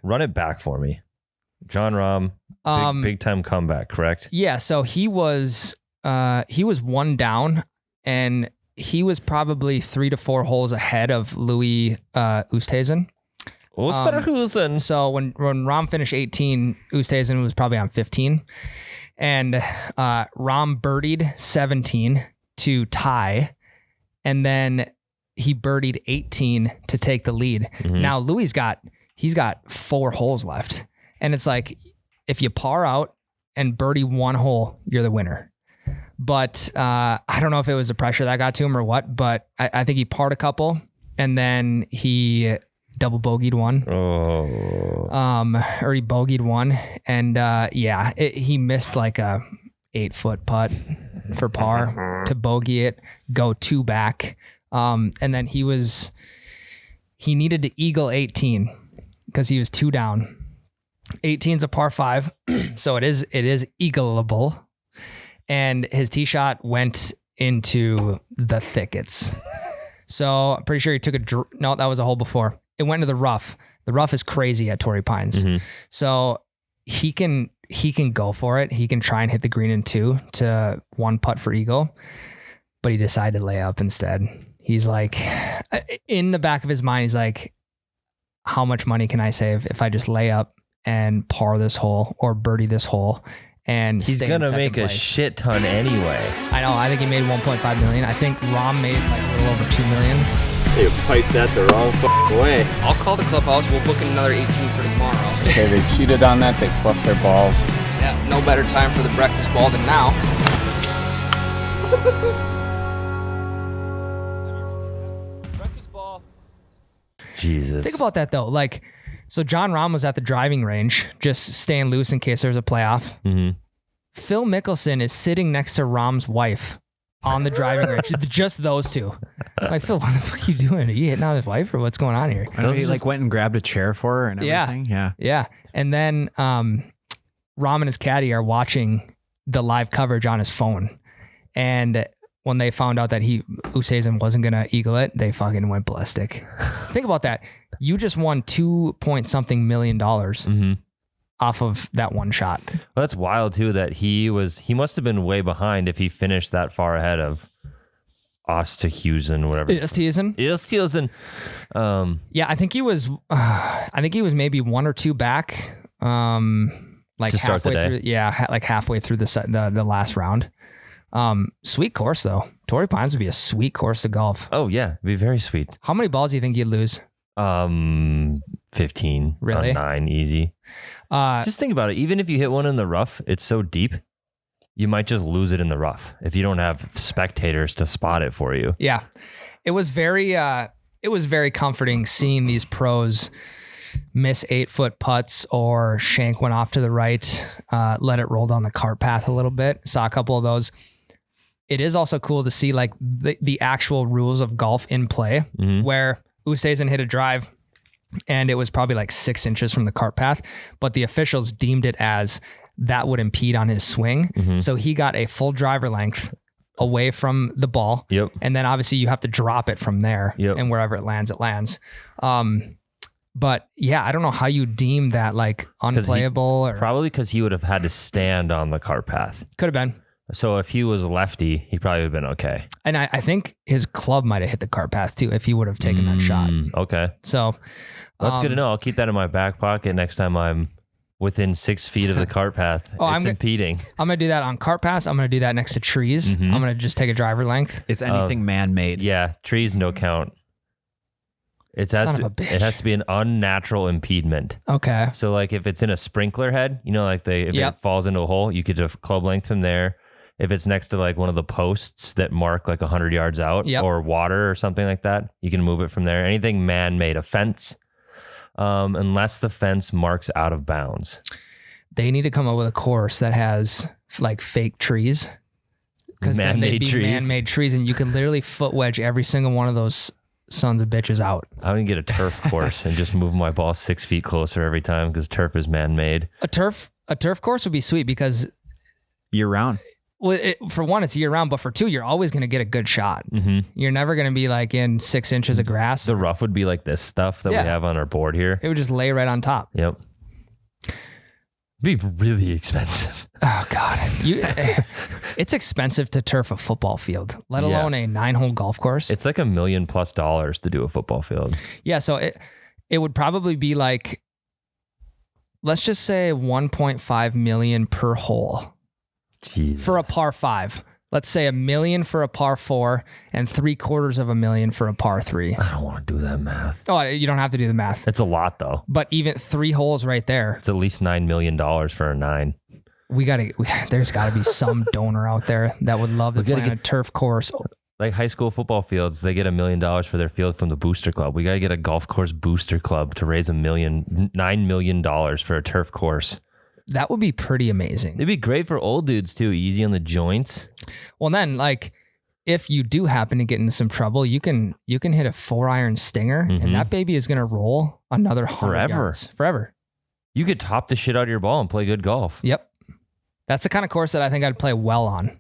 run it back for me. John Rahm, big time comeback, correct? Yeah, so he was one down, and he was probably 3 to 4 holes ahead of Louis Oosthuizen. So when Rahm finished 18, Oosthuizen was probably on 15, and Rahm birdied 17 to tie, and then he birdied 18 to take the lead. Mm-hmm. Now Louis he's got 4 holes left, and it's like if you par out and birdie 1 hole, you're the winner. But I don't know if it was the pressure that got to him or what, but I think he parred a couple, and then he double bogeyed one. Or he bogeyed one, and he missed like a 8-foot putt for par to bogey it, go 2 back, and then he needed to eagle 18 because he was 2 down. 18's a par 5, so it is eagleable. And his tee shot went into the thickets. So I'm pretty sure he took no, that was a hole before. It went into the rough. The rough is crazy at Torrey Pines. Mm-hmm. So he can go for it. He can try and hit the green in 2 to 1 putt for eagle, but he decided to lay up instead. He's like, in the back of his mind, he's like, how much money can I save if I just lay up and par this hole or birdie this hole? And he's gonna make a shit ton anyway. I know. I think he made 1.5 million. I think Rahm made like a little over 2 million. They piped that the wrong way. I'll call the clubhouse. We'll book in another 18 for tomorrow. Okay, they cheated on that. They fluffed their balls. Yeah, no better time for the breakfast ball than now. Breakfast ball. Jesus. Think about that though. Like, so John Rahm was at the driving range, just staying loose in case there was a playoff. Mm-hmm. Phil Mickelson is sitting next to Rahm's wife on the driving range. Just those two. Like, Phil, what the fuck are you doing? Are you hitting on his wife or what's going on here? I know he like went and grabbed a chair for her and everything. Yeah. And then Rahm and his caddy are watching the live coverage on his phone. And when they found out that Oosthuizen wasn't going to eagle it, they fucking went ballistic. Think about that. You just won $2 million mm-hmm. off of that one shot. Well, that's wild too, that he must have been way behind if he finished that far ahead of Oosthuizen, whatever. Oosthuizen. Yeah, I think he was maybe 1 or 2 back. Like to start halfway the day. through. Yeah, like halfway through the last round. Sweet course though. Torrey Pines would be a sweet course to golf. Oh yeah, it'd be very sweet. How many balls do you think you'd lose? 15. Really? 9, easy. Just think about it. Even if you hit one in the rough, it's so deep, you might just lose it in the rough if you don't have spectators to spot it for you. Yeah, it was very comforting seeing these pros miss 8-foot putts or shank one off to the right, let it roll down the cart path a little bit. Saw a couple of those. It is also cool to see like the actual rules of golf in play, mm-hmm. where Oosthuizen hit a drive and it was probably like 6 inches from the cart path, but the officials deemed it as that would impede on his swing. Mm-hmm. So he got a full driver length away from the ball. Yep. And then obviously you have to drop it from there. Yep. And wherever it lands, it lands. But yeah, I don't know how you deem that like unplayable probably because he would have had to stand on the cart path. Could have been. So if he was a lefty, he probably would have been okay. And I think his club might have hit the cart path too if he would have taken that shot. Okay. So that's good to know. I'll keep that in my back pocket next time I'm within 6 feet of the cart path. It's impeding. I'm going to do that on cart paths. I'm going to do that next to trees. Mm-hmm. I'm going to just take a driver length. It's anything man-made. Yeah. Trees no count. It has to be an unnatural impediment. Okay. So like if it's in a sprinkler head, like if it falls into a hole, you could do club length from there. If it's next to like one of the posts that mark like 100 yards out or water or something like that, you can move it from there. Anything man-made, a fence, unless the fence marks out of bounds. They need to come up with a course that has like fake trees. Because then they'd be man-made trees and you can literally foot wedge every single one of those sons of bitches out. I'm going to get a turf course and just move my ball 6 feet closer every time because turf is man-made. A turf course would be sweet because year round. Well, for one, it's year round, but for two, you're always going to get a good shot. Mm-hmm. You're never going to be like in 6 inches of grass. The rough would be like this stuff that we have on our board here. It would just lay right on top. Yep. It'd be really expensive. Oh God. It's expensive to turf a football field, let alone a 9-hole golf course. It's like $1 million+ to do a football field. Yeah. So it would probably be like, let's just say 1.5 million per hole. Jeez. For a par 5. Let's say $1 million for a par 4 and $750,000 for a par 3. I don't want to do that math. Oh, you don't have to do the math. It's a lot though. But even 3 holes right there. It's at least $9 million for a 9. There's got to be some donor out there that would love to play on a turf course. Like high school football fields, they get $1 million for their field from the booster club. We got to get a golf course booster club to raise $9 million for a turf course. That would be pretty amazing. It'd be great for old dudes too, easy on the joints. Well, then, like, if you do happen to get into some trouble, you can hit a 4-iron stinger, and that baby is going to roll another 100 yards. Forever. You could top the shit out of your ball and play good golf. Yep. That's the kind of course that I think I'd play well on.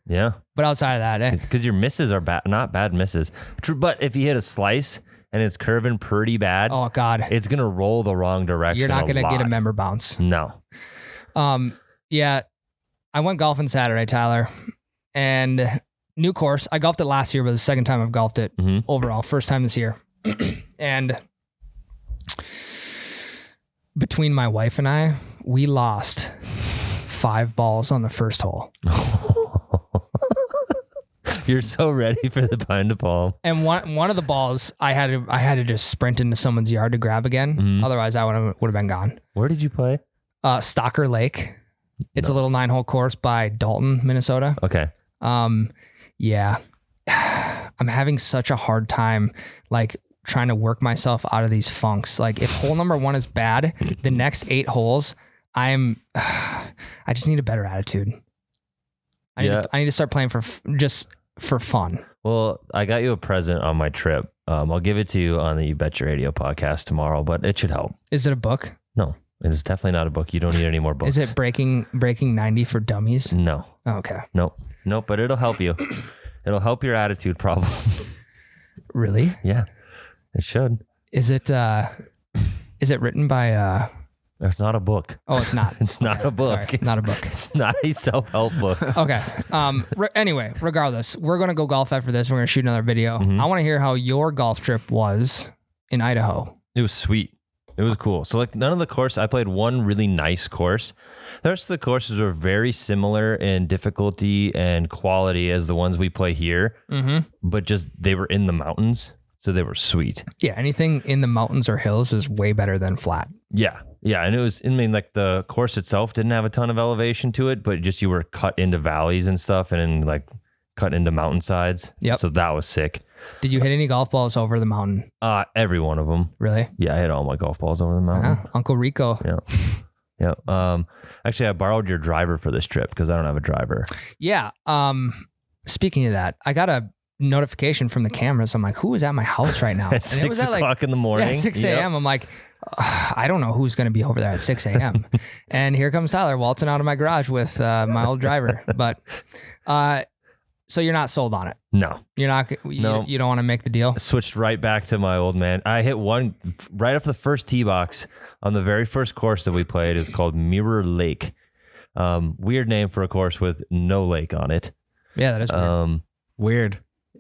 Yeah. But outside of that, because your misses are not bad misses. True, but if you hit a slice and it's curving pretty bad, oh God, it's gonna roll the wrong direction. You're not gonna get a member bounce. No. Yeah, I went golfing Saturday, Tyler, and new course. I golfed it last year, but the second time I've golfed it overall. First time this year, and between my wife and I, we lost 5 balls on the first hole. You're so ready for the pine to palm. And one of the balls, I had to just sprint into someone's yard to grab again. Otherwise, I would have been gone. Where did you play? Stocker Lake. It's a little 9-hole course by Dalton, Minnesota. Okay. Yeah. I'm having such a hard time, like, trying to work myself out of these funks. Like, if hole number 1 is bad, the next 8 holes, I just need a better attitude. I need to start playing for fun. Well, I got you a present on my trip. I'll give it to you on the You Bet Your Radio podcast tomorrow, but it should help. Is it a book? No, it is definitely not a book. You don't need any more books. Is it Breaking 90 for Dummies? No. Oh, okay. Nope, but it'll help you. It'll help your attitude problem. Really? Yeah, it should. Is it written by It's not a book. Oh, it's not. It's not a book. Sorry, not a book. It's not a self-help book. Okay. Anyway, regardless, we're going to go golf after this. We're going to shoot another video. I want to hear how your golf trip was in Idaho. It was sweet. It was cool. So like none of the course, I played one really nice course. The rest of the courses were very similar in difficulty and quality as the ones we play here, but just they were in the mountains. So they were sweet. Yeah. Anything in the mountains or hills is way better than flat. Yeah. Yeah. And it was, I mean, like the course itself didn't have a ton of elevation to it, but just you were cut into valleys and stuff and like cut into mountainsides. Yep. So that was sick. Did you hit any golf balls over the mountain? Every one of them. Really? Yeah. I hit all my golf balls over the mountain. Uncle Rico. Yeah. Yeah. Actually, I borrowed your driver for this trip because I don't have a driver. Yeah. Speaking of that, I got a notification from the cameras. I'm like, who is at my house right now? At 6 o'clock in the morning. Yeah, 6 a.m. I'm like, I don't know who's going to be over there at 6 a.m. And here comes Tyler waltzing out of my garage with my old driver. But so you're not sold on it? No. You're not? No. You don't want to make the deal? Switched right back to my old man. I hit one right off the first tee box on the very first course that we played. It's called Mirror Lake. Weird name for a course with no lake on it. Yeah, that is weird. Weird.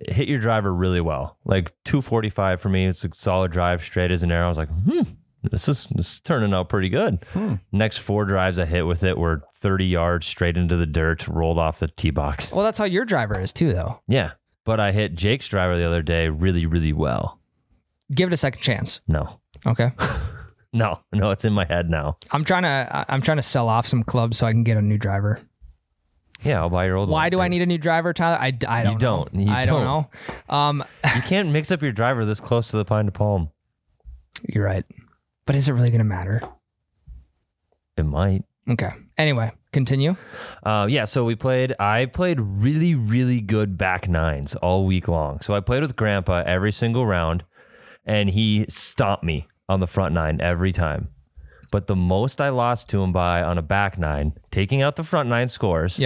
Hit your driver really well. Like 245 for me. It's a solid drive, straight as an arrow. I was like, this is turning out pretty good. Next 4 drives I hit with it were 30 yards straight into the dirt, rolled off the tee box. Well, that's how your driver is too, though. Yeah. But I hit Jake's driver the other day really, really well. Give it a second chance. No. Okay. No, it's in my head now. I'm trying to sell off some clubs so I can get a new driver. Yeah, I'll buy your old one. Why do I need a new driver, Tyler? I don't know. I don't know. You can't mix up your driver this close to the pine to palm. You're right. But is it really going to matter? It might. Okay. Anyway, continue. Yeah, so I played really, really good back nines all week long. So I played with Grandpa every single round, and he stomped me on the front nine every time. But the most I lost to him by on a back nine, taking out the front nine scores,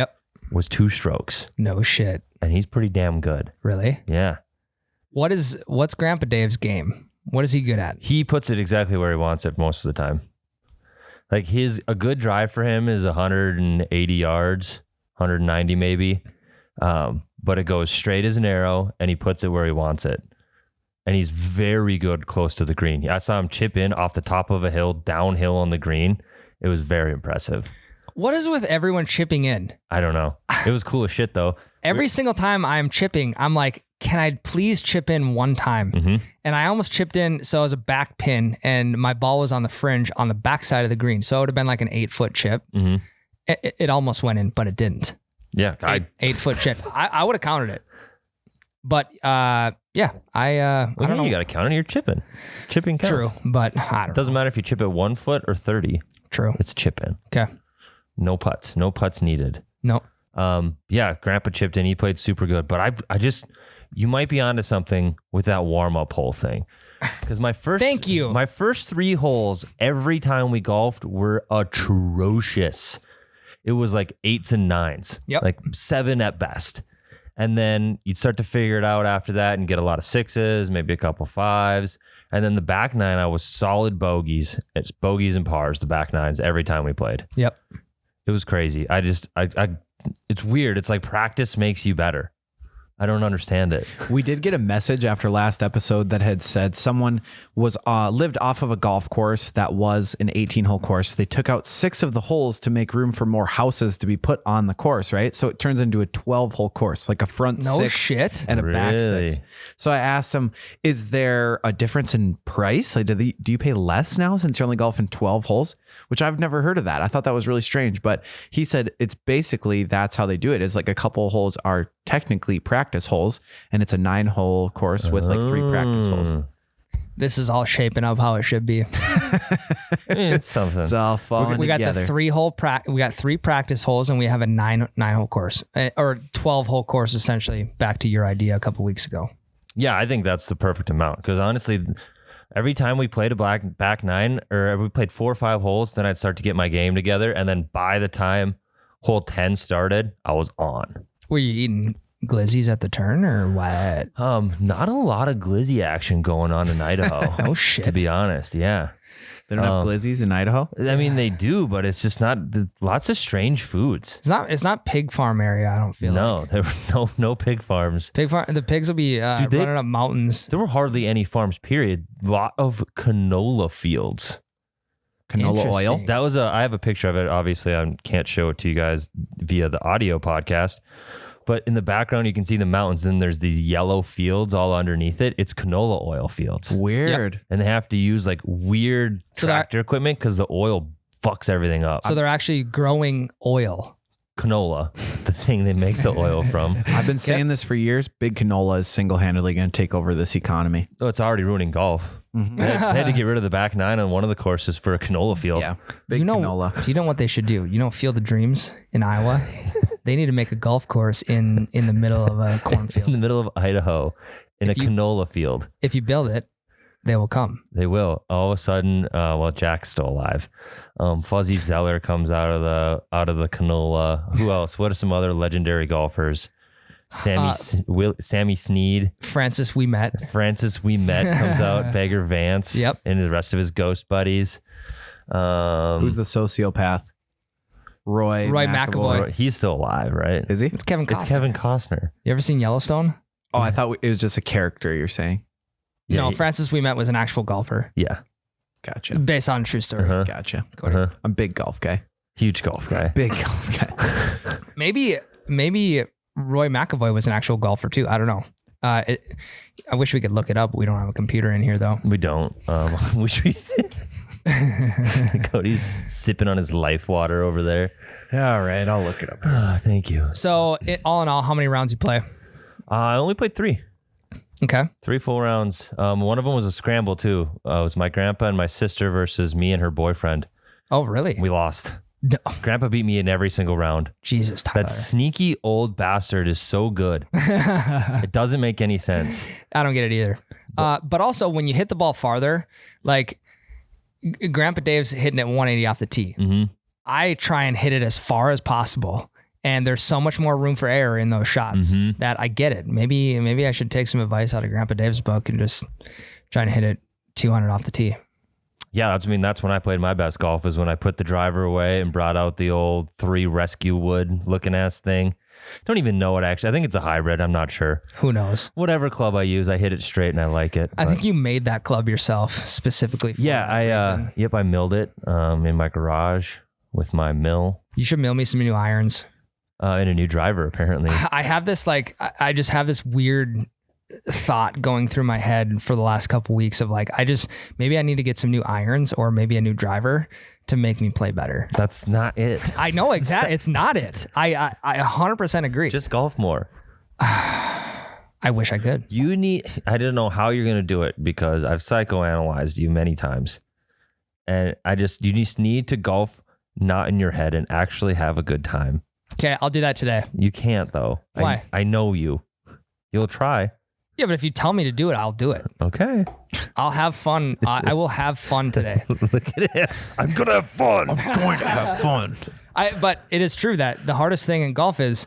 was 2 strokes. No shit. And he's pretty damn good. Really? Yeah. What's Grandpa Dave's game? What is he good at? He puts it exactly where he wants it most of the time. Like a good drive for him is 180 yards, 190 maybe. But it goes straight as an arrow and he puts it where he wants it. And he's very good close to the green. I saw him chip in off the top of a hill, downhill on the green. It was very impressive. What is with everyone chipping in? I don't know. It was cool as shit though. Every single time I'm chipping, I'm like, can I please chip in one time? Mm-hmm. And I almost chipped in. So it was a back pin and my ball was on the fringe on the back side of the green. So it would have been like an 8-foot chip. Mm-hmm. It almost went in, but it didn't. Yeah. 8-foot chip. I would have counted it. But I don't know. You got to count it. You're chipping. Chipping counts. True, but I don't It doesn't matter if you chip it 1 foot or 30. True. It's chipping. Okay. No putts. No putts needed. No. Grandpa chipped in. He played super good. But you might be onto something with that warm-up hole thing. Because my first 3 holes, every time we golfed, were atrocious. It was like 8s and 9s. Yep. Like 7 at best. And then you'd start to figure it out after that and get a lot of 6s, maybe a couple 5s. And then the back 9, I was solid bogeys. It's bogeys and pars, the back 9s, every time we played. Yep. It was crazy. It's weird. It's like practice makes you better. I don't understand it. We did get a message after last episode that had said someone was lived off of a golf course that was an 18-hole course. They took out 6 of the holes to make room for more houses to be put on the course, right? So it turns into a 12-hole course, like a front 6 and a back 6. So I asked him, is there a difference in price? Like, do you pay less now since you're only golfing 12 holes? Which I've never heard of that. I thought that was really strange. But he said it's basically that's how they do it. Is like a couple holes are technically practice holes, and it's a 9-hole course with like 3 practice holes. This is all shaping up how it should be. It's something. It's all falling we got together. the 3-hole we got 3 practice holes, and we have a 9-hole course or 12-hole course essentially. Back to your idea a couple weeks ago. Yeah, I think that's the perfect amount because honestly, every time we played a back 9 or we played 4 or 5 holes, then I'd start to get my game together, and then by the time hole 10 started, I was on. Were you eating glizzies at the turn or what? Not a lot of glizzy action going on in Idaho. Oh shit! To be honest, yeah. They don't have glizzies in Idaho? I mean, they do, but it's just not lots of strange foods. It's not pig farm area. I don't feel like. There were no pig farms. The pigs will be running up mountains. There were hardly any farms. Period. Lot of canola fields. Canola oil. That was I have a picture of it. Obviously, I can't show it to you guys via the audio podcast. But in the background, you can see the mountains. Then there's these yellow fields all underneath it. It's canola oil fields. Weird. Yep. And they have to use like weird tractor equipment because the oil fucks everything up. So they're actually growing oil. Canola, the thing they make the oil from. I've been saying this for years. Big canola is single-handedly going to take over this economy. Oh, it's already ruining golf. Mm-hmm. They had to get rid of the back 9 on one of the courses for a canola field. Yeah, big canola. Do you know what they should do? You know, Field of Dreams in Iowa? They need to make a golf course in the middle of a cornfield. In the middle of Idaho, in canola field. If you build it, they will come. They will. All of a sudden, Jack's still alive. Fuzzy Zeller comes out of the canola. Who else? What are some other legendary golfers? Sammy Snead. Francis We Met comes out. Beggar Vance. Yep. And the rest of his ghost buddies. Who's the sociopath? Roy McAvoy. He's still alive, right? Is he? It's Kevin Costner. It's Kevin Costner. You ever seen Yellowstone? Oh, I thought it was just a character you're saying. Yeah, no, Francis We Met was an actual golfer. Yeah. Gotcha. Based on a true story. Uh-huh. Gotcha. Uh-huh. I'm a big golf guy. Huge golf guy. Big golf guy. Maybe Roy McAvoy was an actual golfer too. I don't know. I wish we could look it up. We don't have a computer in here though. We don't. Wish we Cody's sipping on his life water over there. All right, I'll look it up. Thank you. So all in all, how many rounds you play? I only played 3. Okay. 3 full rounds. One of them was a scramble too. It was my grandpa and my sister versus me and her boyfriend. Oh, really? We lost. No. Grandpa beat me in every single round. Jesus, Tyler. That sneaky old bastard is so good. It doesn't make any sense. I don't get it either. But also, when you hit the ball farther, like Grandpa Dave's hitting at 180 off the tee. Mm-hmm. I try and hit it as far as possible. And there's so much more room for error in those shots that I get it. Maybe I should take some advice out of Grandpa Dave's book and just try to hit it 200 off the tee. Yeah, that's when I played my best golf, is when I put the driver away and brought out the old 3 rescue wood looking ass thing. Don't even know it actually. I think it's a hybrid. I'm not sure. Who knows? Whatever club I use, I hit it straight and I like it. I think you made that club yourself specifically for that reason. I milled it in my garage with my mill. You should mill me some new irons. And a new driver, apparently. I have this I just have this weird thought going through my head for the last couple weeks of like, maybe I need to get some new irons or maybe a new driver to make me play better. That's not it. I know exactly. It's not it. I 100% agree. Just golf more. I wish I could. I didn't know how you're going to do it because I've psychoanalyzed you many times. And you just need to golf not in your head and actually have a good time. Okay, I'll do that today. You can't though. Why? I know you. You'll try. Yeah, but if you tell me to do it, I'll do it. Okay. I'll have fun. I will have fun today. Look at it. I'm going to have fun. I'm going to have fun. But it is true that the hardest thing in golf is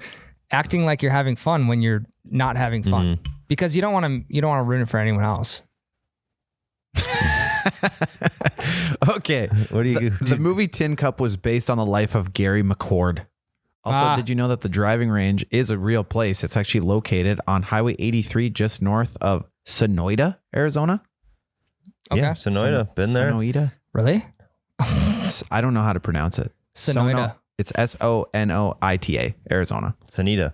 acting like you're having fun when you're not having fun, because you don't want to ruin it for anyone else. Okay. What do you? The movie Tin Cup was based on the life of Gary McCord. Also, did you know that the driving range is a real place? It's actually located on Highway 83, just north of Sonoita, Arizona. Okay. Yeah, Sonoita. Been there. Sonoita. Really? I don't know how to pronounce it. Sonoita. It's Sonoita, Arizona. Sonita.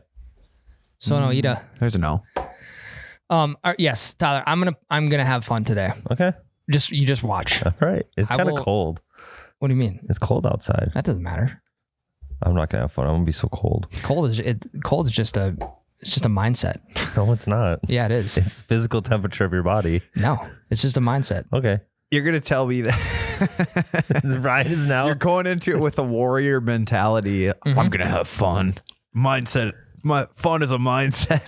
Sonoita. There's a no. Yes, Tyler. I'm gonna have fun today. Okay. You just watch. All right. It's kind of cold. What do you mean? It's cold outside. That doesn't matter. I'm not gonna have fun. I'm gonna be so cold. Cold is just a mindset. No, it's not. Yeah, it is. It's physical temperature of your body. No, it's just a mindset. Okay. You're gonna tell me that Ryan is now. You're going into it with a warrior mentality. I'm gonna have fun. Mindset. My fun is a mindset.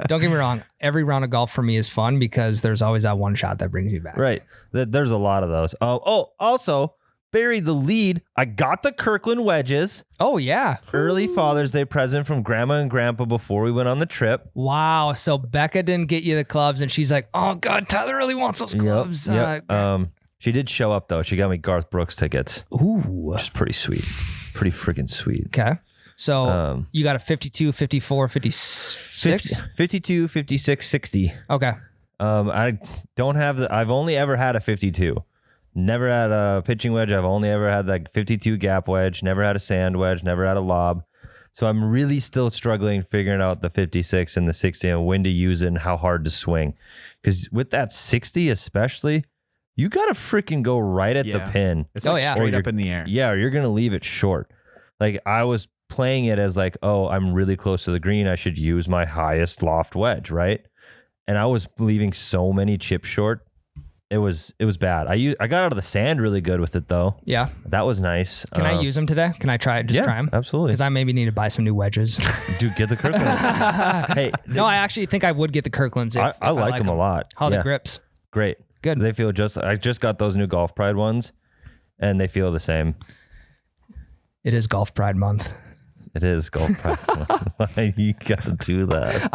Don't get me wrong. Every round of golf for me is fun because there's always that one shot that brings me back. Right. There's a lot of those. Also, buried the lead. I got the Kirkland wedges. Oh, yeah. Early Father's Day present from Grandma and Grandpa before we went on the trip. Wow. So Becca didn't get you the clubs and she's like, oh, God, Tyler really wants those clubs. Yep. She did show up, though. She got me Garth Brooks tickets. Ooh. Which is pretty sweet. Pretty freaking sweet. Okay. So you got a 52, 54, 56? 52, 56, 60. Okay. I don't have I've only ever had a 52. Never had a pitching wedge. I've only ever had that 52 gap wedge. Never had a sand wedge. Never had a lob. So I'm really still struggling figuring out the 56 and the 60 and when to use it and how hard to swing. Because with that 60 especially, you got to freaking go right at the pin. It's straight up in the air. Yeah, or you're going to leave it short. Like I was playing it as like, oh, I'm really close to the green. I should use my highest loft wedge, right? And I was leaving so many chips short. It was bad. I got out of the sand really good with it though. Yeah. That was nice. Can I use them today? Can I try it? Try them? Absolutely. Because I maybe need to buy some new wedges. Dude, get the Kirkland. Hey. No, I actually think I would get the Kirklands. I like them a lot. How the grips? Great. Good. They feel I just got those new Golf Pride ones and they feel the same. It is Golf Pride month. It is Golf Pride month. Why you gotta do that?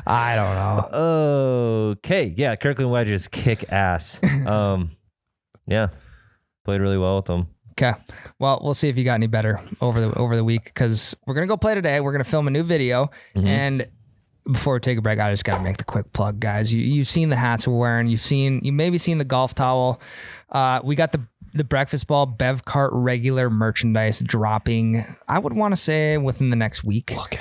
I don't know. Okay. Yeah. Kirkland wedges kick ass. Yeah. Played really well with them. Okay. Well, we'll see if you got any better over the week because we're going to go play today. We're going to film a new video. And before we take a break, I just got to make the quick plug, guys. You've seen the hats we're wearing. You maybe seen the golf towel. We got the breakfast ball Bev Cart regular merchandise dropping, I would want to say within the next week. Look at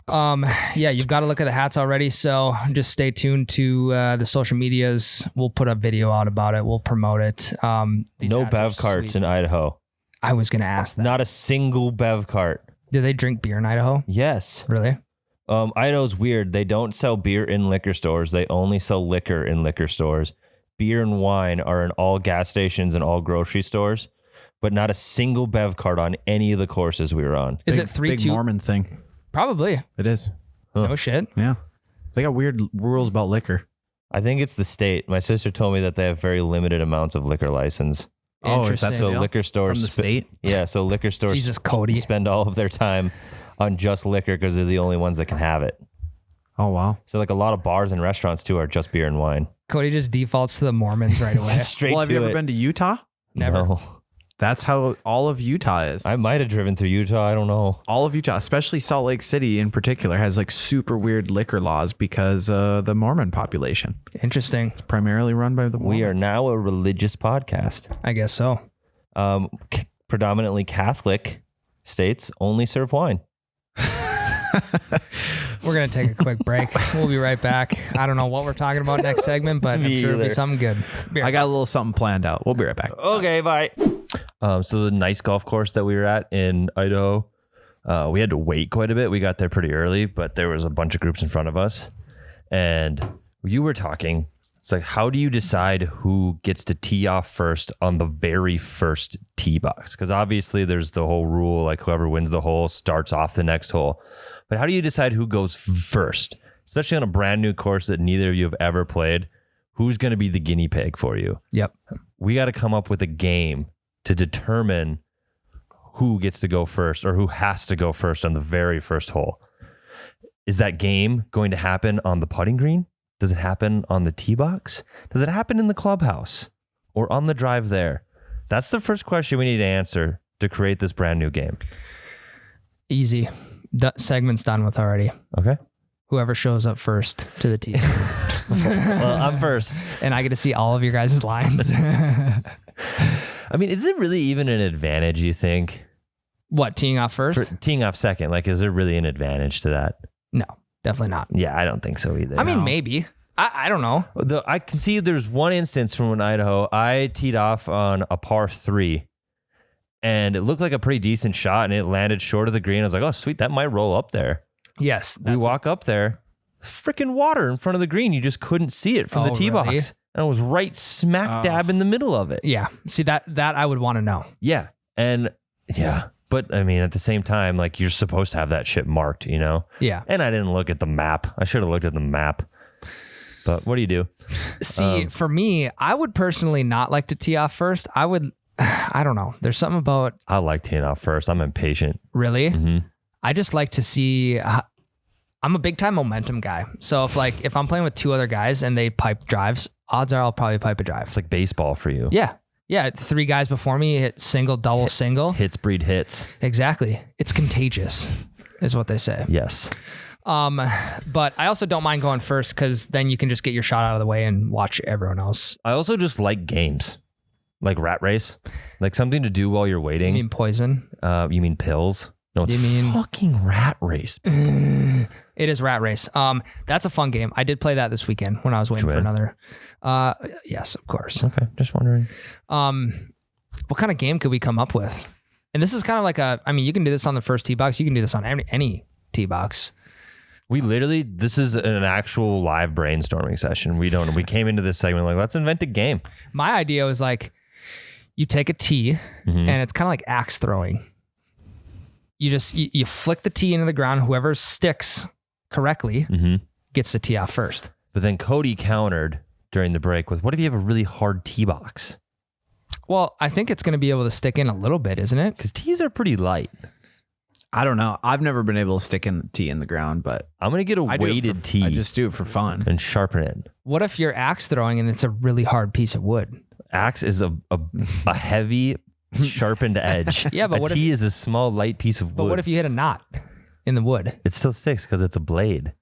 them. Yeah, you've got to look at the hats already. So just stay tuned to the social medias. We'll put a video out about it. We'll promote it. No Bev carts in Idaho. I was going to ask that. Not a single Bev cart. Do they drink beer in Idaho? Yes. Really? Idaho's weird. They don't sell beer in liquor stores. They only sell liquor in liquor stores. Beer and wine are in all gas stations and all grocery stores, but not a single Bev cart on any of the courses we were on. Is it 3-2? Big Mormon thing. Probably. It is. Huh. No shit. Yeah. They got weird rules about liquor. I think it's the state. My sister told me that they have very limited amounts of liquor license. Oh, is that Interesting. So liquor stores from the state? Yeah, so liquor stores Jesus, Cody. spend all of their time on just liquor because they're the only ones that can have it. Oh, wow. So like a lot of bars and restaurants too are just beer and wine. Cody just defaults to the Mormons right away. Just straight Well, have to you ever it. been to Utah? Never. No. That's how all of Utah is. I might have driven through Utah. I don't know. All of Utah, especially Salt Lake City in particular, has like super weird liquor laws because the Mormon population. Interesting. It's primarily run by the Mormons. We are now a religious podcast. I guess so. Predominantly Catholic states only serve wine. We're going to take a quick break. We'll be right back. I don't know what we're talking about next segment, but I'm Me sure it'll be either. something good. I got a little something planned out. We'll be right back. Okay, bye. So the nice golf course that we were at in Idaho, we had to wait quite a bit. We got there pretty early, but there was a bunch of groups in front of us. And you were talking, it's like, how do you decide who gets to tee off first on the very first tee box? Because obviously there's the whole rule, like whoever wins the hole starts off the next hole. But how do you decide who goes first? Especially on a brand new course that neither of you have ever played. Who's going to be the guinea pig for you? Yep. We got to come up with a game to determine who gets to go first or who has to go first on the very first hole. Is that game going to happen on the putting green? Does it happen on the tee box? Does it happen in the clubhouse or on the drive there? That's the first question we need to answer to create this brand new game. Easy. Segment's done with already. Okay. Whoever shows up first to the tee. Well, I'm first. And I get to see all of your guys' lines. I mean, is it really even an advantage, you think? What, teeing off first? For teeing off second, like, is there really an advantage to that? No, definitely not. Yeah, I don't think so either. I mean, maybe. I don't know. I can see there's one instance from Idaho. I teed off on a par 3, and it looked like a pretty decent shot, and it landed short of the green. I was like, oh, sweet, that might roll up there. Yes. We walk up there, freaking water in front of the green. You just couldn't see it from the tee really? box. And I was right smack dab in the middle of it. Yeah. See, that I would want to know. Yeah. And yeah. But I mean, at the same time, like, you're supposed to have that shit marked, you know? Yeah. And I didn't look at the map. I should have looked at the map. But what do you do? See, for me, I would personally not like to tee off first. I don't know. There's something about... I like teeing off first. I'm impatient. Really? Mm-hmm. I just like to see... I'm a big time momentum guy. So if I'm playing with two other guys and they pipe drives, odds are I'll probably pipe a drive. It's like baseball for you. Yeah. Yeah. 3 guys before me hit single, double, single. Hits breed hits. Exactly. It's contagious is what they say. Yes. But I also don't mind going first because then you can just get your shot out of the way and watch everyone else. I also just like games. Like rat race. Like something to do while you're waiting. You mean poison? You mean pills? No, it's You mean- fucking rat race. It is rat race. That's a fun game. I did play that this weekend when I was waiting for win? another. Yes, of course. Okay, just wondering. What kind of game could we come up with? And this is kind of like you can do this on the first tee box. You can do this on any tee box. This is an actual live brainstorming session. We came into this segment like, let's invent a game. My idea was like, you take a tee and it's kind of like axe throwing. You flick the tee into the ground. Whoever sticks correctly gets the tee off first. But then Cody countered during the break with, what if you have a really hard tee box? Well, I think it's going to be able to stick in a little bit, isn't it? Because tees are pretty light. I don't know. I've never been able to stick in the tee in the ground, but I'm going to get a I do it weighted tee I just do it for fun. and sharpen it. What if you're axe throwing and it's a really hard piece of wood? Axe is a heavy, sharpened edge. Yeah, but a what if- tee is a small, light piece of wood. But what if you hit a knot in the wood? It still sticks because it's a blade.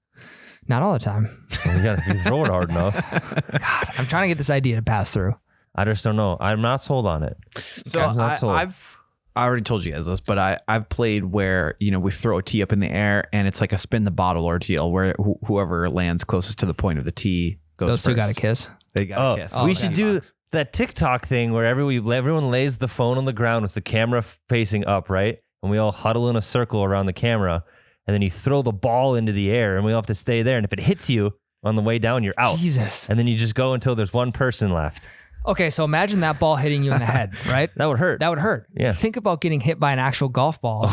Not all the time. If you throw it hard enough. God, I'm trying to get this idea to pass through. I just don't know. I'm not sold on it. So I'm not sold. I already told you guys this, but I've played where, we throw a tee up in the air and it's like a spin the bottle ordeal where whoever lands closest to the point of the tee goes Those first. two got a kiss. They got a kiss. We should do that TikTok thing where everyone lays the phone on the ground with the camera facing up, right? And we all huddle in a circle around the camera. And then you throw the ball into the air and we all have to stay there. And if it hits you on the way down, you're out. Jesus. And then you just go until there's one person left. Okay, so imagine that ball hitting you in the head, right? That would hurt. That would hurt. Yeah. Think about getting hit by an actual golf ball.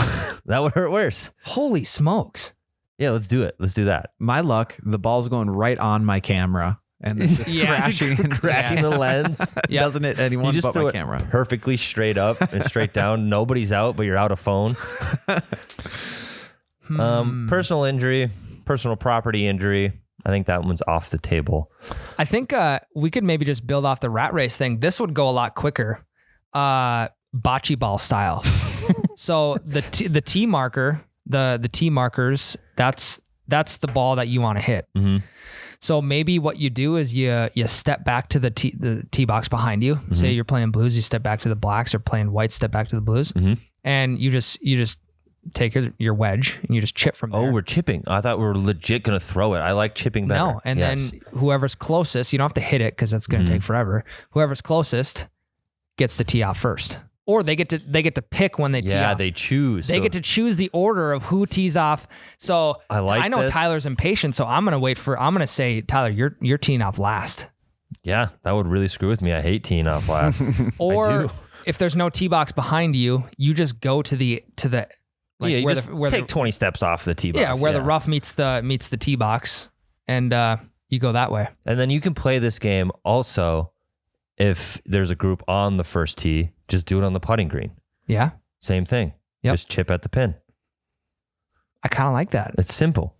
That would hurt worse. Holy smokes. Yeah, let's do it. Let's do that. My luck, the ball's going right on my camera and it's just crashing and cracking the lens. Doesn't hit anyone You just but throw my it camera. perfectly straight up and straight down. Nobody's out, but you're out of phone. Personal injury, personal property injury. I think that one's off the table. I think we could maybe just build off the rat race thing. This would go a lot quicker. Bocce ball style. So the tee marker, the tee markers, that's the ball that you want to hit. Mm-hmm. So maybe what you do is you step back to the tee box behind you. Mm-hmm. Say you're playing blues, you step back to the blacks, or playing white, step back to the blues, and you just take your wedge and you just chip from there. Oh, we're chipping. I thought we were legit going to throw it. I like chipping better. No, and then whoever's closest, you don't have to hit it because that's going to take forever. Whoever's closest gets to tee off first. Or they get to pick when they tee off. Yeah, they choose. They get to choose the order of who tees off. So I know Tyler's impatient, so I'm gonna say, Tyler, you're teeing off last. Yeah, that would really screw with me. I hate teeing off last. Or if there's no tee box behind you, you just go to the like you where just the take 20 steps off the tee box. Yeah, where the rough meets the tee box, and you go that way. And then you can play this game also if there's a group on the first tee. Just do it on the putting green. Yeah. Same thing. Yep. Just chip at the pin. I kind of like that. It's simple,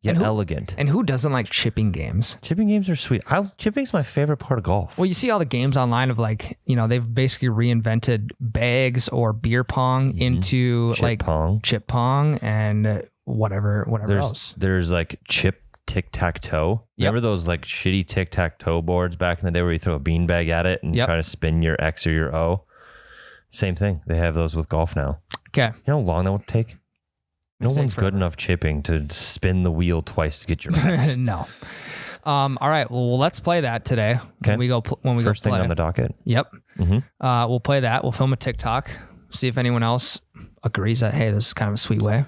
yet elegant. And who doesn't like chipping games? Chipping games are sweet. Chipping's my favorite part of golf. Well, you see all the games online of like, they've basically reinvented bags or beer pong into chip pong and whatever else. There's like chip tic-tac-toe. Remember those like shitty tic-tac-toe boards back in the day where you throw a beanbag at it and try to spin your X or your O? Same thing. They have those with golf now. Okay. You know how long that would take? No one's good enough chipping to spin the wheel twice to get your X. No. All right. Well, let's play that today. Okay. When we go play. First thing on the docket. Yep. Mm-hmm. We'll play that. We'll film a TikTok. See if anyone else agrees that, hey, this is kind of a sweet way.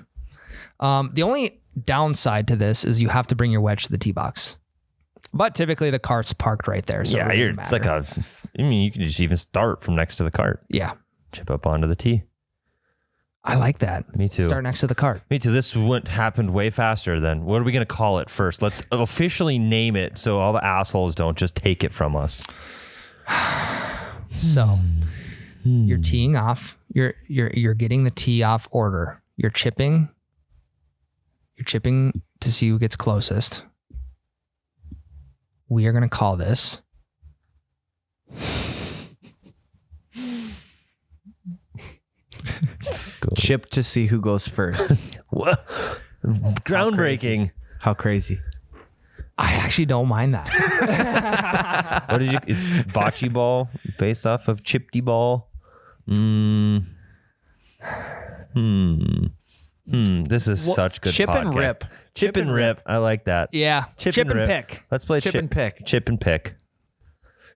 The only downside to this is you have to bring your wedge to the tee box, but typically the cart's parked right there. So it's like you can just even start from next to the cart. Yeah. Chip up onto the tee. I like that. Me too. Start next to the cart. Me too. This happened way faster than, what are we going to call it first? Let's officially name it so all the assholes don't just take it from us. So you're teeing off. You're getting the tee off order. You're chipping to see who gets closest. We are going to call this chip to see who goes first. What? Groundbreaking. How crazy. I actually don't mind that. What did you? It's bocce ball based off of chippy ball. This is such good chip podcast. and rip. Chip and rip. I like that. Yeah. Chip and rip. pick. Let's play Chip and pick. Chip and pick.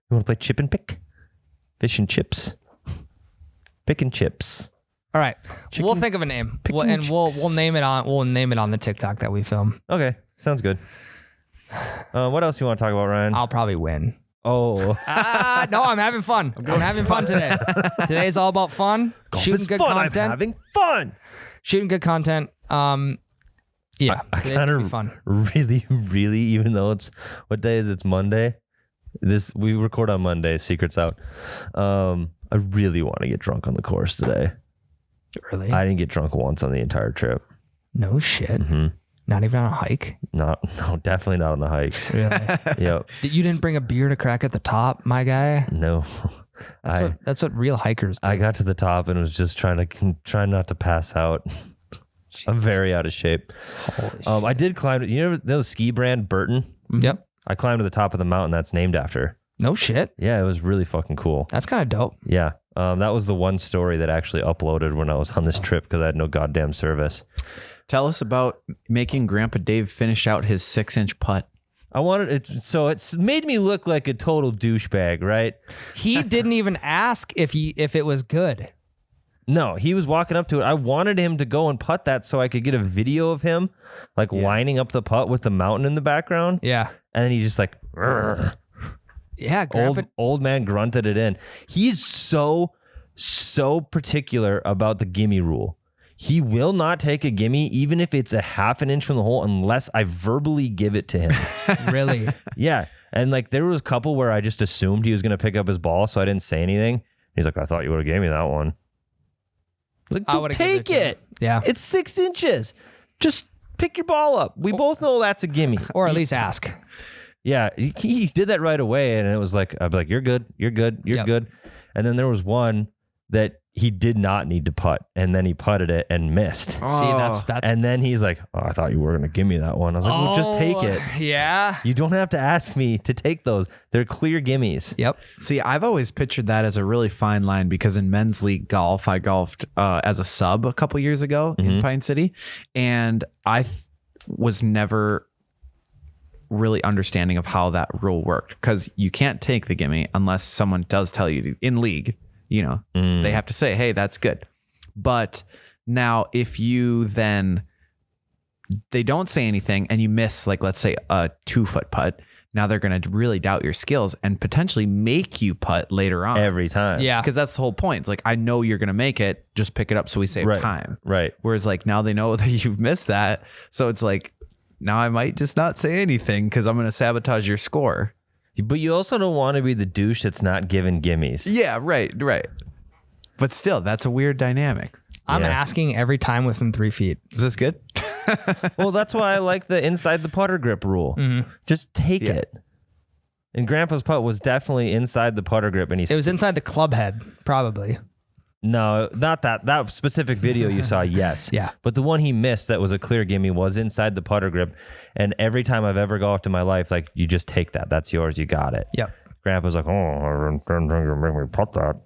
You want to play chip and pick? Fish and chips. Pick and chips. All right. We'll think of a name. We'll name it on the TikTok that we film. Okay. Sounds good. What else do you want to talk about, Ryan? I'll probably win. Oh. No, I'm having fun. I'm having fun today. Today's all about fun. Golf shooting is good fun. content. I'm having fun. Shooting good content. Yeah. I today's kind gonna be of fun. really, even though what day is it? It's Monday. We record on Monday. Secret's out. I really want to get drunk on the course today. Really? I didn't get drunk once on the entire trip. No shit. Mm-hmm. Not even on a hike? No, definitely not on the hikes. Really? Yep. You didn't bring a beer to crack at the top, my guy? No. That's what real hikers do. I got to the top and was just trying not to pass out. I'm very out of shape. I did climb. You know those ski brand Burton? Yep. I climbed to the top of the mountain that's named after. No shit. Yeah, it was really fucking cool. That's kind of dope. Yeah. That was the one story that actually uploaded when I was on this trip because I had no goddamn service. Tell us about making Grandpa Dave finish out his 6-inch putt. I wanted it, so it's made me look like a total douchebag, right? He didn't even ask if it was good. No, he was walking up to it. I wanted him to go and putt that so I could get a video of him lining up the putt with the mountain in the background. Yeah. And then he just like, yeah, old man grunted it in. He's so particular about the gimme rule. He will not take a gimme even if it's a half an inch from the hole unless I verbally give it to him. Really? Yeah. And like there was a couple where I just assumed he was going to pick up his ball, so I didn't say anything. He's like, I thought you would have gave me that one. I was like, take it. Yeah. It's 6 inches. Just pick your ball up. We both know that's a gimme. Or at least ask. Yeah, he did that right away, and it was like, I'd be like, you're good, you're good, you're good. And then there was one that he did not need to putt, and then he putted it and missed. Oh. See, that's. And then he's like, I thought you were going to give me that one. I was like, well, just take it. Yeah. You don't have to ask me to take those. They're clear gimmies. Yep. See, I've always pictured that as a really fine line because in men's league golf, I golfed as a sub a couple years ago in Pine City, and I was never really understanding of how that rule worked because you can't take the gimme unless someone does tell you to, in league, they have to say, hey, that's good. But now if you then they don't say anything and you miss, like, let's say a 2-foot putt, now they're going to really doubt your skills and potentially make you putt later on every time. Yeah. Because that's the whole point. It's like, I know you're going to make it, just pick it up so we save time. Right. Whereas like now they know that you've missed that. So it's like, now I might just not say anything because I'm going to sabotage your score. But you also don't want to be the douche that's not giving gimmies. Yeah, right. But still, that's a weird dynamic. I'm asking every time within 3 feet. Is this good? Well, that's why I like the inside the putter grip rule. Just take it. And Grandpa's putt was definitely inside the putter grip, and it was inside the club head, probably. No, not that specific video you saw. Yes. Yeah. But the one he missed that was a clear gimme was inside the putter grip. And every time I've ever golfed in my life, like, you just take that. That's yours. You got it. Yep. Grandpa's like, I didn't make me putt that.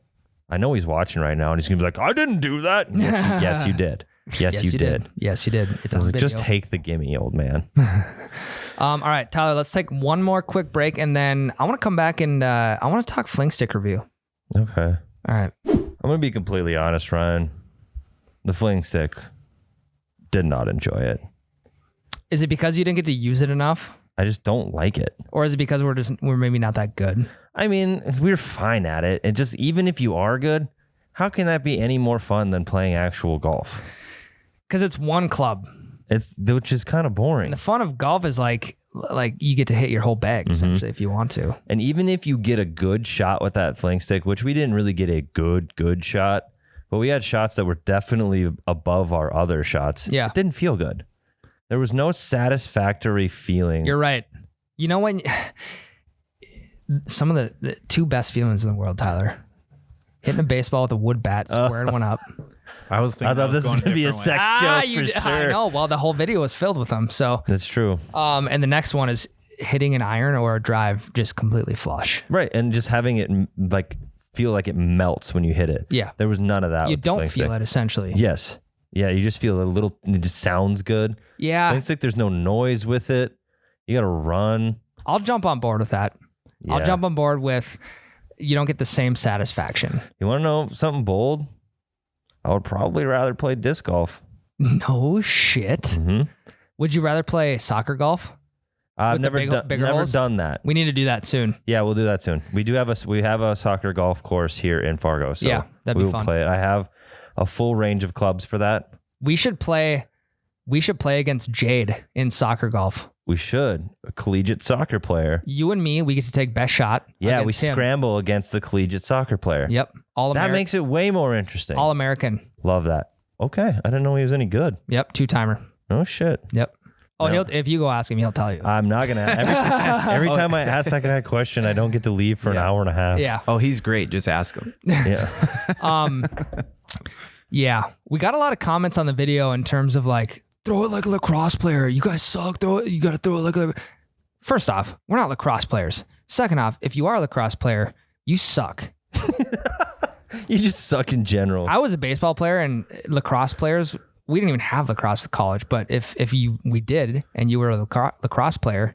I know he's watching right now, and he's gonna be like, I didn't do that. Yes, you did. Yes, you did. Yes, you did. It's I was on like, video. just take the gimme, old man. All right, Tyler, let's take one more quick break, and then I want to come back and I want to talk fling stick review. Okay. All right. I'm going to be completely honest, Ryan. The fling stick, did not enjoy it. Is it because you didn't get to use it enough? I just don't like it. Or is it because we're maybe not that good? I mean, we're fine at it. And just even if you are good, how can that be any more fun than playing actual golf? Because it's one club. Which is kind of boring. And the fun of golf is like you get to hit your whole bag essentially if you want to. And even if you get a good shot with that fling stick, which we didn't really get a good shot, but we had shots that were definitely above our other shots. Yeah. It didn't feel good. There was no satisfactory feeling. You're right. You know when some of the two best feelings in the world, Tyler, hitting a baseball with a wood bat, squaring one up. I thought this was going to be a sex joke for sure. I know. Well, the whole video was filled with them. So that's true. And the next one is hitting an iron or a drive just completely flush. Right. And just having it like feel like it melts when you hit it. Yeah. There was none of that. You don't feel it essentially. Yes. Yeah. You just feel a little, it just sounds good. Yeah. It's like there's no noise with it. You got to run. I'll jump on board with that. Yeah. I'll jump on board with you don't get the same satisfaction. You want to know something bold? I would probably rather play disc golf. No shit. Mm-hmm. Would you rather play soccer golf? I've never done that. We need to do that soon. Yeah, we'll do that soon. We have a soccer golf course here in Fargo. So yeah, that'd be fun. Play it. I have a full range of clubs for that. We should play against Jade in soccer golf. We should. A collegiate soccer player. You and me, we get to take best shot. Yeah, we him. scramble against the collegiate soccer player. Yep. That makes it way more interesting. All American. Love that. Okay. I didn't know he was any good. Yep. 2-timer. Oh, shit. Yep. Oh, No. if you go ask him, he'll tell you. I'm not going to. Every time I ask that guy question, I don't get to leave for an hour and a half. Yeah. Oh, he's great. Just ask him. Yeah. Yeah. We got a lot of comments on the video in terms of like, throw it like a lacrosse player. You guys suck. You got to throw it like a... First off, we're not lacrosse players. Second off, if you are a lacrosse player, you suck. You just suck in general. I was a baseball player, and lacrosse players, we didn't even have lacrosse at college, but if we did and you were a lacrosse player,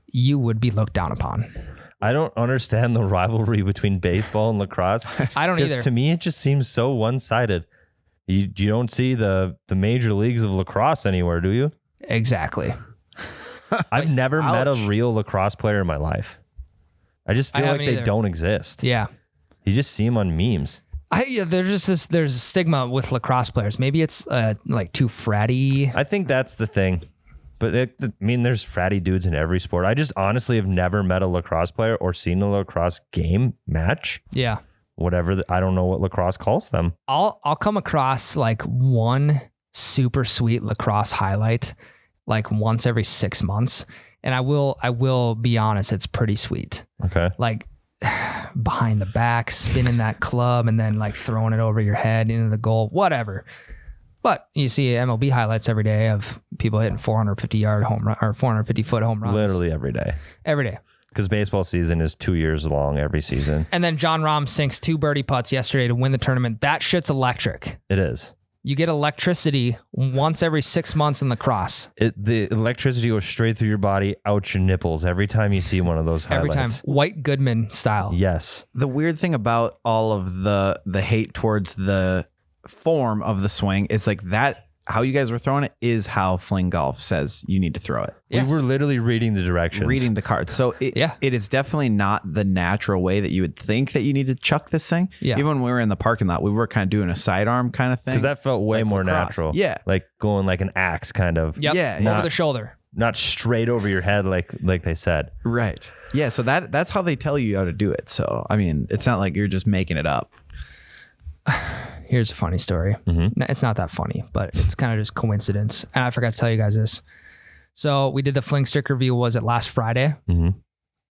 you would be looked down upon. I don't understand the rivalry between baseball and lacrosse. I don't either. To me, it just seems so one-sided. You don't see the major leagues of lacrosse anywhere, do you? Exactly. I've never met a real lacrosse player in my life. I just feel like they don't exist. Yeah. You just see them on memes. There's a stigma with lacrosse players. Maybe it's like too fratty. I think that's the thing. But there's fratty dudes in every sport. I just honestly have never met a lacrosse player or seen a lacrosse game match. Yeah. Whatever. I don't know what lacrosse calls them. I'll come across like one super sweet lacrosse highlight like once every 6 months. And I will be honest, it's pretty sweet. Okay. Like behind the back, spinning that club and then like throwing it over your head into the goal, whatever. But you see MLB highlights every day of people hitting 450-yard home run or 450-foot home runs. Literally every day. Every day. Because baseball season is 2 years long every season. And then John Rahm sinks 2 birdie putts yesterday to win the tournament. That shit's electric. It is. You get electricity once every 6 months in lacrosse. The electricity goes straight through your body, out your nipples every time you see one of those highlights. Every time. White Goodman style. Yes. The weird thing about all of the hate towards the form of the swing is like that. How you guys were throwing it is how Fling Golf says you need to throw it. Yes. We were literally reading the directions. Reading the cards. So it is definitely not the natural way that you would think that you need to chuck this thing. Yeah. Even when we were in the parking lot, we were kind of doing a sidearm kind of thing. Because that felt way more lacrosse. natural. Yeah. Like going like an axe kind of. Yep. Yeah. Over the shoulder. Not straight over your head like they said. Right. Yeah. So that's how they tell you how to do it. So, I mean, it's not like you're just making it up. Here's a funny story. Mm-hmm. It's not that funny, but it's kind of just coincidence. And I forgot to tell you guys this. So we did the fling stick review, was it last Friday? Mm-hmm.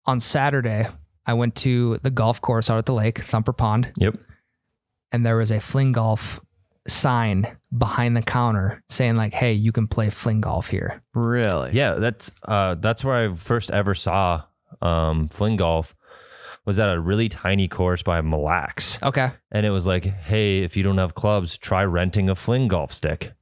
On Saturday, I went to the golf course out at the lake, Thumper Pond. Yep. And there was a fling golf sign behind the counter saying like, hey, you can play fling golf here. Really? Yeah, that's where I first ever saw fling golf. Was at a really tiny course by Mille Lacs. Okay. And it was like, hey, if you don't have clubs, try renting a fling golf stick.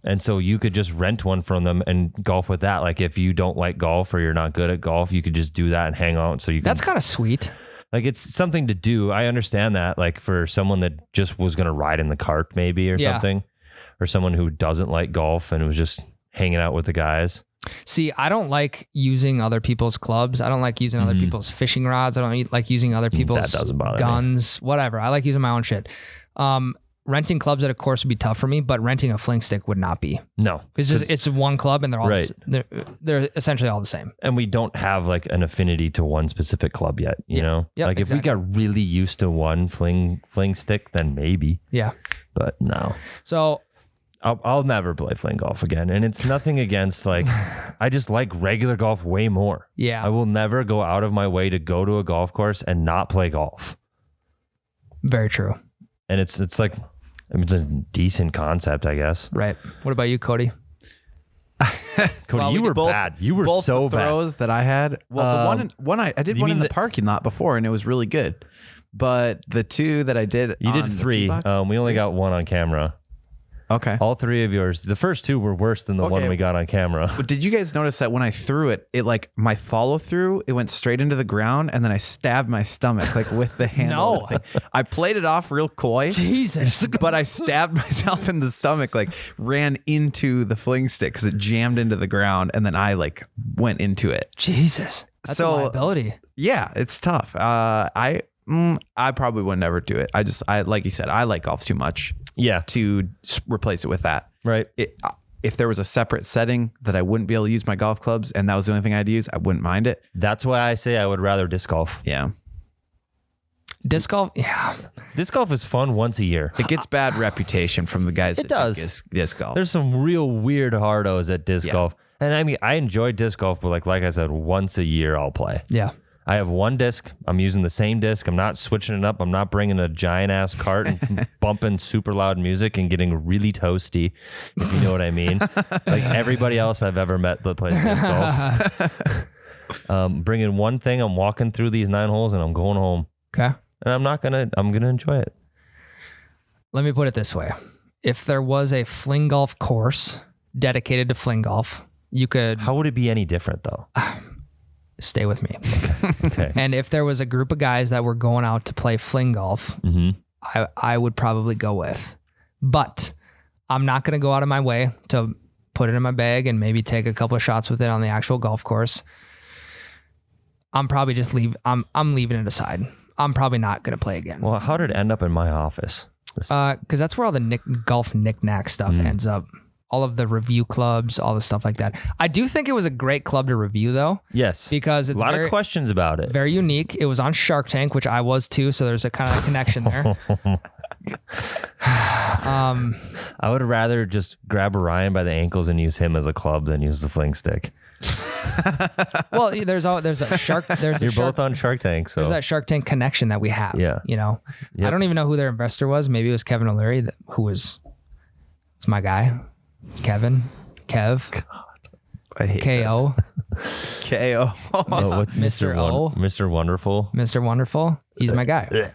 And so you could just rent one from them and golf with that. Like if you don't like golf or you're not good at golf, you could just do that and hang out. So you can, that's kind of sweet. Like it's something to do. I understand that. Like for someone that just was going to ride in the cart maybe or something, or someone who doesn't like golf and was just hanging out with the guys. See, I don't like using other people's clubs. I don't like using other people's fishing rods. I don't like using other people's guns, whatever. I like using my own shit. Renting clubs at a course would be tough for me, but renting a fling stick would not be. No. Because it's one club and they're all they're essentially all the same. And we don't have like an affinity to one specific club yet, you know? Yep, like if we got really used to one fling stick, then maybe. Yeah. But no. So I'll never play fling golf again. And it's nothing against like, I just like regular golf way more. Yeah. I will never go out of my way to go to a golf course and not play golf. Very true. And it's like, it's a decent concept, I guess. Right. What about you, Cody? Cody, you were bad. You were both so the throws bad. that I had. Well, the one I did one in the parking lot before, and it was really good. But the two that I did, you did 3. We only got 1 on camera. Okay. All 3 of yours. The first 2 were worse than the one we got on camera. But did you guys notice that when I threw it, like my follow through, it went straight into the ground, and then I stabbed my stomach like with the handle. No. Thing. I played it off real coy. Jesus. But I stabbed myself in the stomach, like ran into the fling stick because it jammed into the ground, and then I like went into it. Jesus. That's a liability. Yeah, it's tough. I probably would never do it. I like you said, I like golf too much. Yeah. To replace it with that. Right. If there was a separate setting that I wouldn't be able to use my golf clubs and that was the only thing I'd use, I wouldn't mind it. That's why I say I would rather disc golf. Yeah. Disc golf? Yeah. Disc golf is fun once a year. It gets bad reputation from the guys It that does. do disc golf. There's some real weird hardos at disc golf. And I mean, I enjoy disc golf, but like I said, once a year I'll play. Yeah. I have 1 disc. I'm using the same disc. I'm not switching it up. I'm not bringing a giant ass cart and bumping super loud music and getting really toasty, if you know what I mean. Like everybody else I've ever met that plays disc golf. Bringing 1 thing. I'm walking through these 9 holes and I'm going home. Okay. And I'm going to enjoy it. Let me put it this way. If there was a fling golf course dedicated to fling golf, you could... How would it be any different though? Stay with me. Okay. And if there was a group of guys that were going out to play fling golf, I would probably go with. But I'm not going to go out of my way to put it in my bag and maybe take a couple of shots with it on the actual golf course. I'm probably just I'm leaving it aside. I'm probably not going to play again. Well, how did it end up in my office? Because that's where all the golf knick-knack stuff ends up. all of the review clubs, all the stuff like that. I do think it was a great club to review, though. Yes. Because it's a lot of questions about it. Very unique. It was on Shark Tank, which I was too, so there's a kind of connection there. I would rather just grab Orion by the ankles and use him as a club than use the fling stick. Well, there's a shark. You're both on Shark Tank, so there's that Shark Tank connection that we have. Yeah, you know, yep. I don't even know who their investor was. Maybe it was Kevin O'Leary, it's my guy, Kev. God, I hate KO. KO. What's Mr. O? Mr. Wonderful. Mr. Wonderful. He's my guy.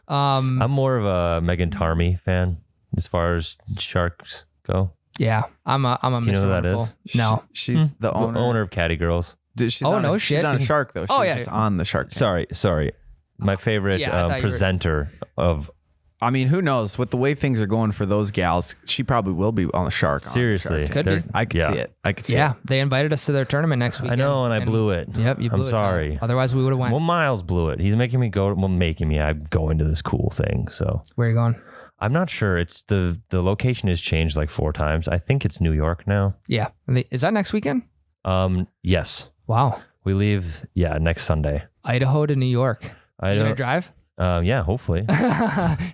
I'm more of a Megan Tarmy fan as far as sharks go. Yeah, I'm a Do Mr. you know who that Wonderful. is? No, she's the owner of Caddy Girls. She's no shit. She's on a shark though. She's on the Shark Tank. Sorry. My favorite presenter of. I mean, who knows? With the way things are going for those gals, she probably will be on the shark. Seriously, could be. I could see it. I could see it. Yeah, they invited us to their tournament next week. I know, and I blew it. Yep, you blew it. I'm sorry. Otherwise, we would have went. Well, Miles blew it. He's making me go. Well, making me. I'm going to this cool thing. So where are you going? I'm not sure. It's the location has changed like 4 times. I think it's New York now. Yeah, is that next weekend? Yes. Wow. We leave. Yeah, next Sunday. Idaho to New York. You gonna drive? Yeah, hopefully.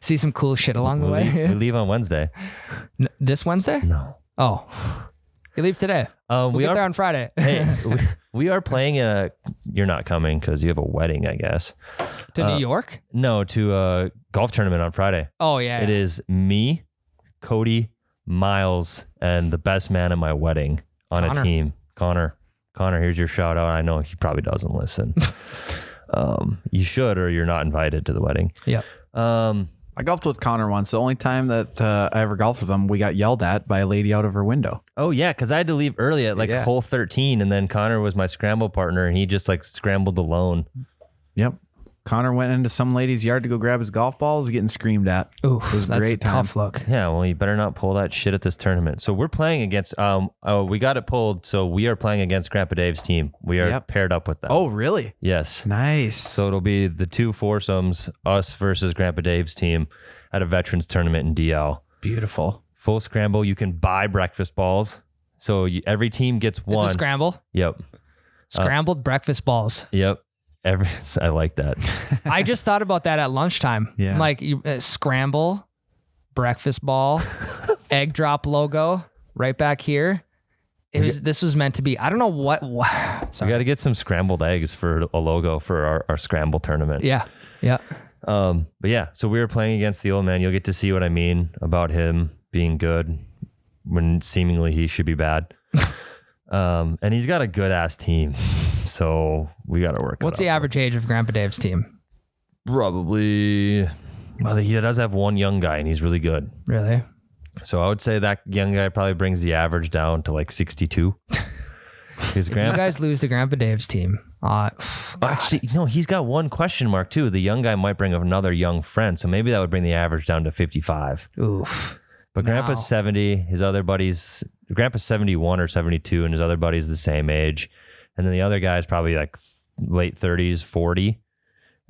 See some cool shit along the way. We leave on Wednesday. This Wednesday? No. Oh, you leave today. We get are there on Friday. Hey, we are playing you're not coming because you have a wedding, I guess. To New York? No, to a golf tournament on Friday. Oh yeah. It is me, Cody, Miles, and the best man at my wedding on a team. Connor, here's your shout out. I know he probably doesn't listen. You should, or you're not invited to the wedding. Yep. I golfed with Connor once. The only time that I ever golfed with him, we got yelled at by a lady out of her window. Oh yeah, because I had to leave early at hole 13, and then Connor was my scramble partner, and he just scrambled alone. Yep. Connor went into some lady's yard to go grab his golf balls, getting screamed at. Oof, it was a great time. Tough look. Yeah, well, you better not pull that shit at this tournament. So we're playing against. We got it pulled. So we are playing against Grandpa Dave's team. We are paired up with them. Oh, really? Yes. Nice. So it'll be the 2 foursomes, us versus Grandpa Dave's team, at a veterans tournament in DL. Beautiful. Full scramble. You can buy breakfast balls. So every team gets one. It's a scramble. Yep. Scrambled breakfast balls. Yep. I like that. I just thought about that at lunchtime. Yeah. I'm like, scramble, breakfast ball, egg drop logo right back here. This was meant to be. I don't know what. Sorry. We got to get some scrambled eggs for a logo for our scramble tournament. Yeah. Yeah. But yeah, so we were playing against the old man. You'll get to see what I mean about him being good when seemingly he should be bad. And he's got a good ass team. So we got to work. What's the average age of Grandpa Dave's team? Probably, well, he does have one young guy and he's really good. Really? So I would say that young guy probably brings the average down to 62. If you guys lose to Grandpa Dave's team, actually, no, he's got one question mark too. The young guy might bring another young friend. So maybe that would bring the average down to 55. Oof. But Grandpa's 70, his other buddies, Grandpa's 71 or 72, and his other buddy's the same age. And then the other guy's probably late 30s, 40.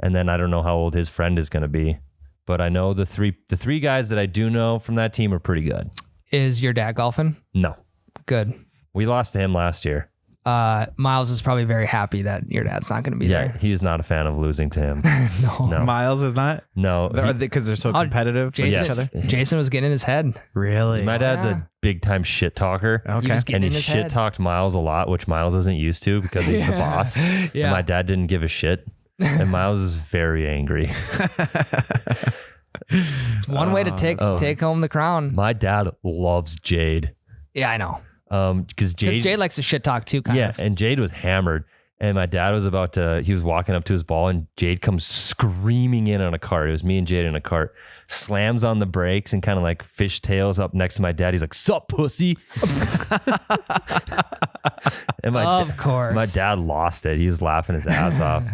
And then I don't know how old his friend is going to be. But I know the three guys that I do know from that team are pretty good. Is your dad golfing? No. Good. We lost to him last year. Miles is probably very happy that your dad's not going to be there. Yeah, he's not a fan of losing to him. No. Miles is not? No. Because they're so competitive with each other? Jason was getting in his head. Really? My dad's a big time shit talker. Okay. And he shit talked Miles a lot, which Miles isn't used to because he's the boss. Yeah. And my dad didn't give a shit. And Miles is very angry. It's one way to take home the crown. My dad loves Jade. Yeah, I know. Because Jade likes to shit talk too, kind of. Yeah, and Jade was hammered. And my dad was he was walking up to his ball and Jade comes screaming in on a cart. It was me and Jade in a cart. Slams on the brakes and kind of fishtails up next to my dad. He's like, "Sup, pussy?" And of course. My dad lost it. He was laughing his ass off.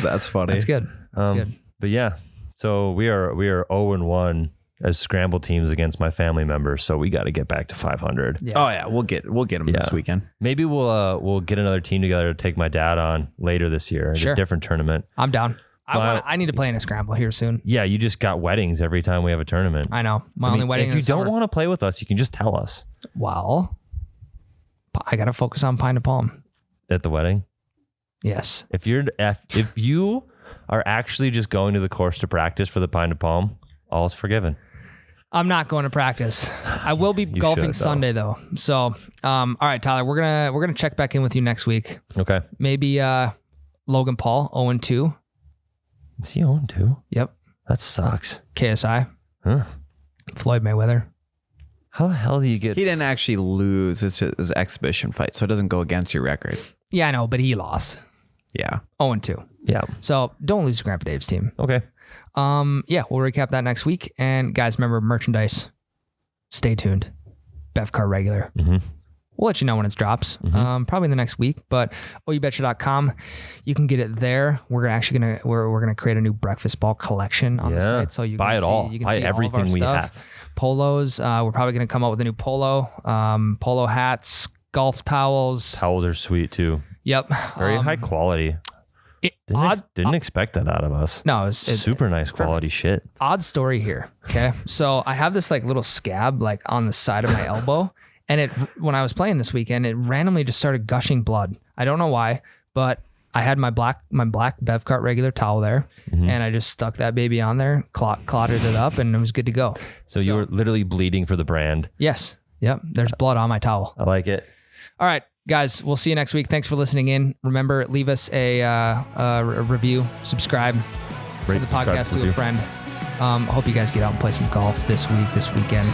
That's funny. That's good. That's good. But yeah, so we are 0-1 as scramble teams against my family members. So we got to get back to 500. Yeah. Oh yeah, we'll get them this weekend. Maybe we'll get another team together to take my dad on later this year at a different tournament. I'm down. I need to play in a scramble here soon. Yeah, you just got weddings every time we have a tournament. I know. My only wedding. If you don't want to play with us, you can just tell us. Well, I got to focus on Pine to Palm. At the wedding? Yes. If you are actually just going to the course to practice for the Pine to Palm, all is forgiven. I'm not going to practice. I will be golfing Sunday though. So, all right, Tyler, we're gonna check back in with you next week. Okay. Maybe Logan Paul 0-2. Is he 0-2? Yep. That sucks. KSI. Huh? Floyd Mayweather. How the hell do you get? He didn't actually lose. It's just his exhibition fight, so it doesn't go against your record. Yeah, I know, but he lost. Yeah. 0-2. Yeah. So don't lose to Grandpa Dave's team. Okay. Yeah, we'll recap that next week. And guys, remember merchandise. Stay tuned. Bevcar regular. Mm-hmm. We'll let you know when it drops. Mm-hmm. Probably in the next week. But oubetcha.com, you can get it there. We're actually gonna create a new breakfast ball collection on the site, so you buy can it all. You can buy see everything all of our we stuff. have. Polos. We're probably gonna come out with a new polo. Polo hats, golf towels. Towels are sweet too. Yep. Very high quality. Didn't expect that out of us. No, it's super nice quality shit. Odd story here. Okay. So I have this like little scab like on the side of my elbow. And when I was playing this weekend, it randomly just started gushing blood. I don't know why, but I had my black Bevcart regular towel there, and I just stuck that baby on there, clotted it up, and it was good to go. So you were literally bleeding for the brand. Yes. Yep. There's blood on my towel. I like it. All right, guys, we'll see you next week. Thanks for listening in. Remember, leave us a review, subscribe, send the podcast to a friend. I hope you guys get out and play some golf this weekend.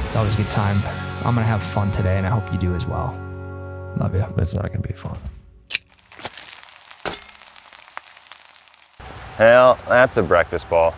It's always a good time. I'm going to have fun today, and I hope you do as well. Love you. It's not going to be fun. Hell, that's a breakfast ball.